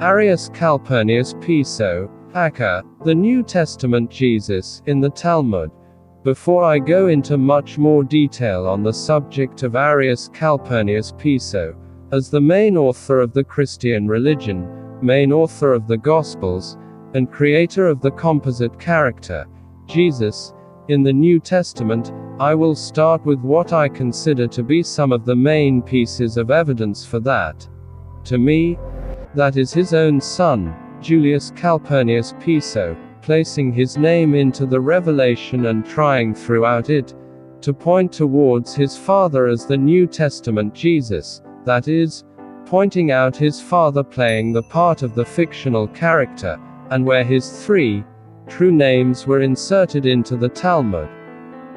Arrius Calpurnius Piso, akka, the New Testament Jesus, in the Talmud. Before I go into much more detail on the subject of Arrius Calpurnius Piso, as the main author of the Christian religion, main author of the Gospels, and creator of the composite character, Jesus, in the New Testament, I will start with what I consider to be some of the main pieces of evidence for that. To me, that is his own son, Julius Calpurnius Piso, placing his name into the Revelation and trying throughout it to point towards his father as the New Testament Jesus, that is, pointing out his father playing the part of the fictional character, and where his three true names were inserted into the Talmud.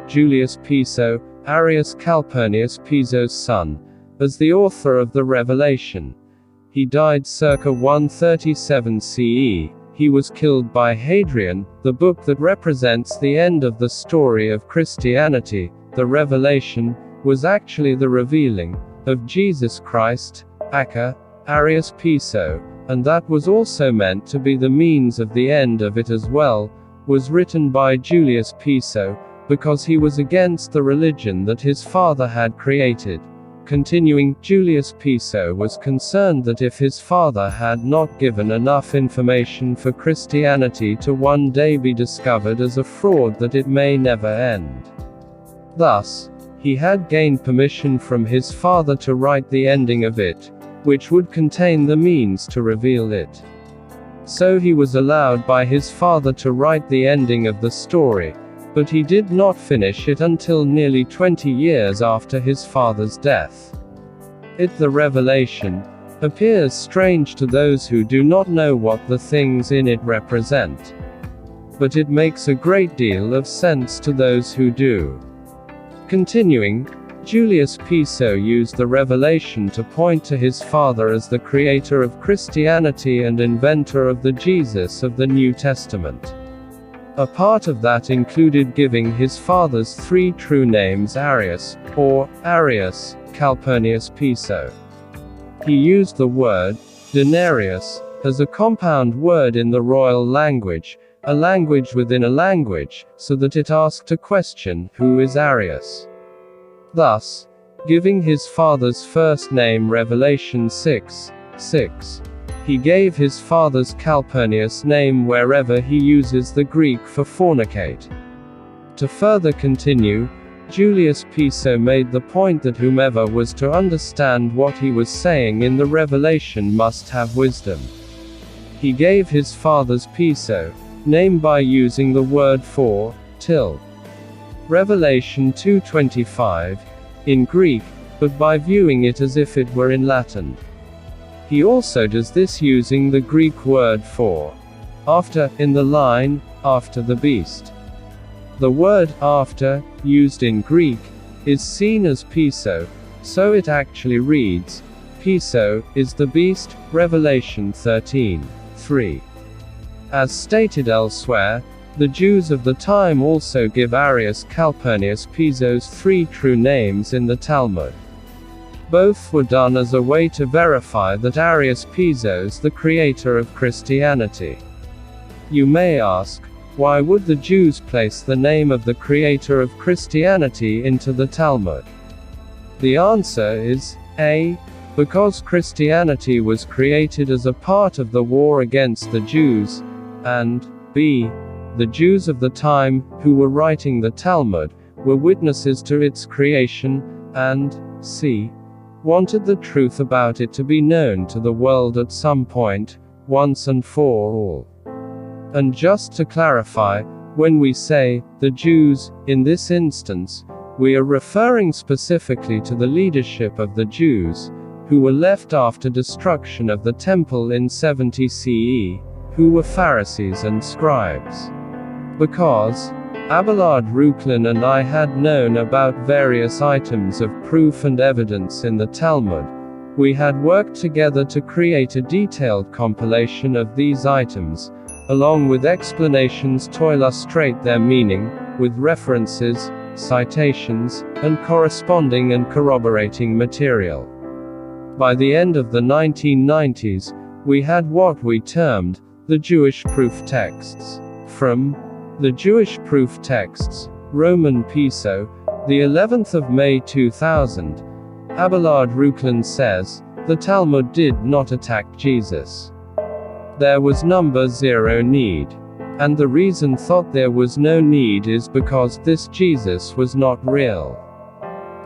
Julius Piso, Arrius Calpurnius Piso's son, as the author of the Revelation. He died circa 137 CE. He was killed by Hadrian. The book that represents the end of the story of Christianity, the Revelation, was actually the revealing of Jesus Christ, akka, Arrius Piso, and that was also meant to be the means of the end of it as well, was written by Julius Piso, because he was against the religion that his father had created. Continuing, Julius Piso was concerned that if his father had not given enough information for Christianity to one day be discovered as a fraud, that it may never end. Thus, he had gained permission from his father to write the ending of it, which would contain the means to reveal it. So he was allowed by his father to write the ending of the story, but he did not finish it until nearly 20 years after his father's death. The Revelation appears strange to those who do not know what the things in it represent. But it makes a great deal of sense to those who do. Continuing, Julius Piso used the Revelation to point to his father as the creator of Christianity and inventor of the Jesus of the New Testament. A part of that included giving his father's three true names Arrius, or Arrius, Calpurnius Piso. He used the word denarius as a compound word in the royal language, a language within a language, so that it asked a question, who is Arrius? Thus, giving his father's first name Revelation 6:6. He gave his father's Calpurnius name wherever he uses the Greek for fornicate. To further continue, Julius Piso made the point that whomever was to understand what he was saying in the Revelation must have wisdom. He gave his father's Piso name by using the word for Tittle. Revelation 2:25, in Greek, but by viewing it as if it were in Latin. He also does this using the Greek word for after, in the line, after the beast. The word after, used in Greek, is seen as Piso, so it actually reads, Piso is the beast, Revelation 13:3. As stated elsewhere, the Jews of the time also give Arrius Calpurnius Piso's three true names in the Talmud. Both were done as a way to verify that Arrius Piso's the creator of Christianity. You may ask, why would the Jews place the name of the creator of Christianity into the Talmud? The answer is, A. Because Christianity was created as a part of the war against the Jews, and B. The Jews of the time, who were writing the Talmud, were witnesses to its creation, and C. Wanted the truth about it to be known to the world at some point, once and for all. And just to clarify, when we say, the Jews, in this instance, we are referring specifically to the leadership of the Jews, who were left after destruction of the temple in 70 CE, who were Pharisees and scribes. Because Abelard Reuchlin and I had known about various items of proof and evidence in the Talmud, we had worked together to create a detailed compilation of these items, along with explanations to illustrate their meaning, with references, citations, and corresponding and corroborating material. By the end of the 1990s, we had what we termed the Jewish proof texts. From the Jewish proof texts, Roman Piso, the 11th of May 2000, Abelard Reuchlin says, the Talmud did not attack Jesus. There was number 0 need. And the reason thought there was no need is because this Jesus was not real.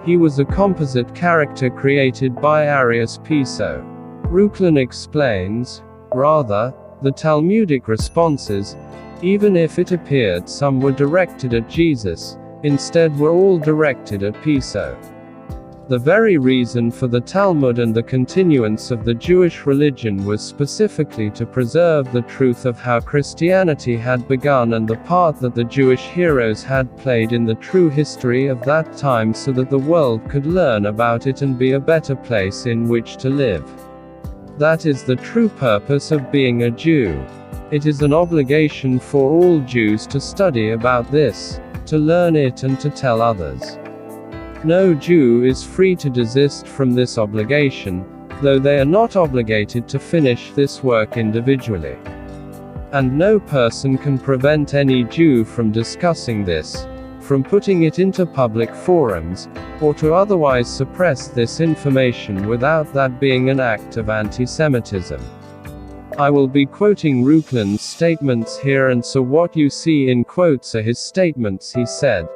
He was a composite character created by Arrius Piso. Reuchlin explains, rather, the Talmudic responses, even if it appeared some were directed at Jesus, instead were all directed at Piso. The very reason for the Talmud and the continuance of the Jewish religion was specifically to preserve the truth of how Christianity had begun and the part that the Jewish heroes had played in the true history of that time so that the world could learn about it and be a better place in which to live. That is the true purpose of being a Jew. It is an obligation for all Jews to study about this, to learn it and to tell others. No Jew is free to desist from this obligation, though they are not obligated to finish this work individually. And no person can prevent any Jew from discussing this, from putting it into public forums, or to otherwise suppress this information without that being an act of anti-Semitism. I will be quoting Reuchlin's statements here, and so what you see in quotes are his statements. He said,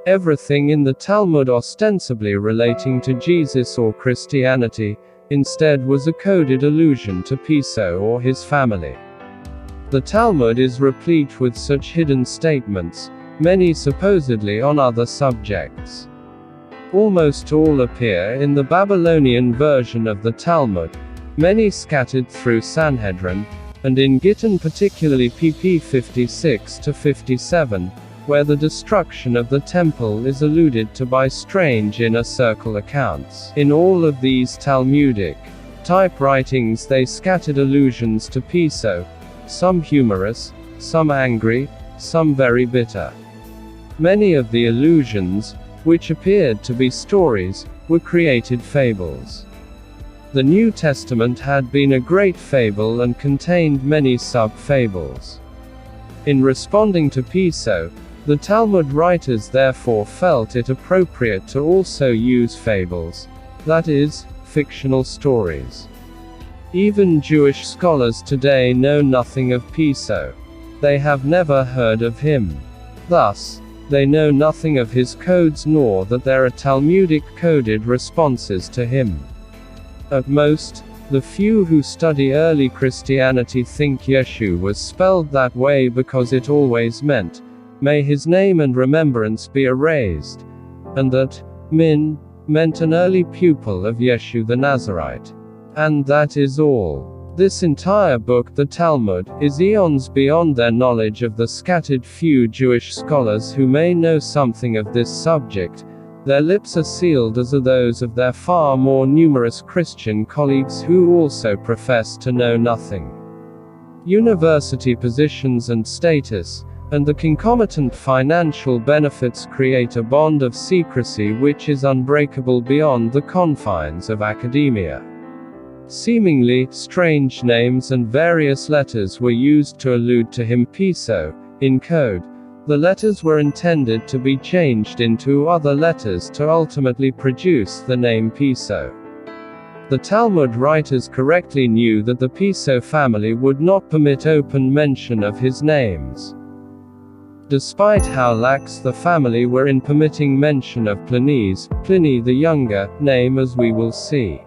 everything in the Talmud ostensibly relating to Jesus or Christianity, instead was a coded allusion to Piso or his family. The Talmud is replete with such hidden statements, many supposedly on other subjects. Almost all appear in the Babylonian version of the Talmud, many scattered through Sanhedrin, and in Gittin, particularly pp 56 to 57, where the destruction of the temple is alluded to by strange inner circle accounts. In all of these Talmudic type writings they scattered allusions to Piso, some humorous, some angry, some very bitter. Many of the allusions, which appeared to be stories, were created fables. The New Testament had been a great fable and contained many sub-fables. In responding to Piso, the Talmud writers therefore felt it appropriate to also use fables, that is, fictional stories. Even Jewish scholars today know nothing of Piso. They have never heard of him. Thus, they know nothing of his codes nor that there are Talmudic coded responses to him. At most, the few who study early Christianity think Yeshu was spelled that way because it always meant, may his name and remembrance be erased, and that Min meant an early pupil of Yeshu the Nazarite. And that is all. This entire book, the Talmud, is eons beyond their knowledge of the scattered few Jewish scholars who may know something of this subject. Their lips are sealed as are those of their far more numerous Christian colleagues who also profess to know nothing. University positions and status, and the concomitant financial benefits create a bond of secrecy which is unbreakable beyond the confines of academia. Seemingly strange names and various letters were used to allude to him. Piso, in code. The letters were intended to be changed into other letters to ultimately produce the name Piso. The Talmud writers correctly knew that the Piso family would not permit open mention of his names. Despite how lax the family were in permitting mention of Pliny the Younger, name, as we will see.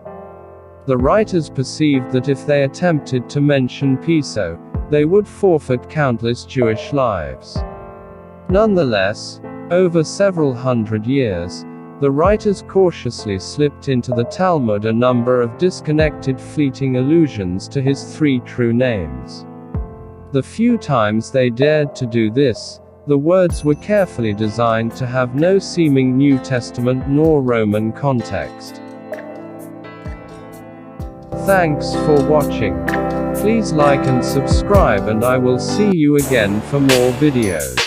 The writers perceived that if they attempted to mention Piso, they would forfeit countless Jewish lives. Nonetheless, over several hundred years, the writers cautiously slipped into the Talmud a number of disconnected fleeting allusions to his three true names. The few times they dared to do this, the words were carefully designed to have no seeming New Testament nor Roman context. Thanks for watching. Please like and subscribe, and I will see you again for more videos.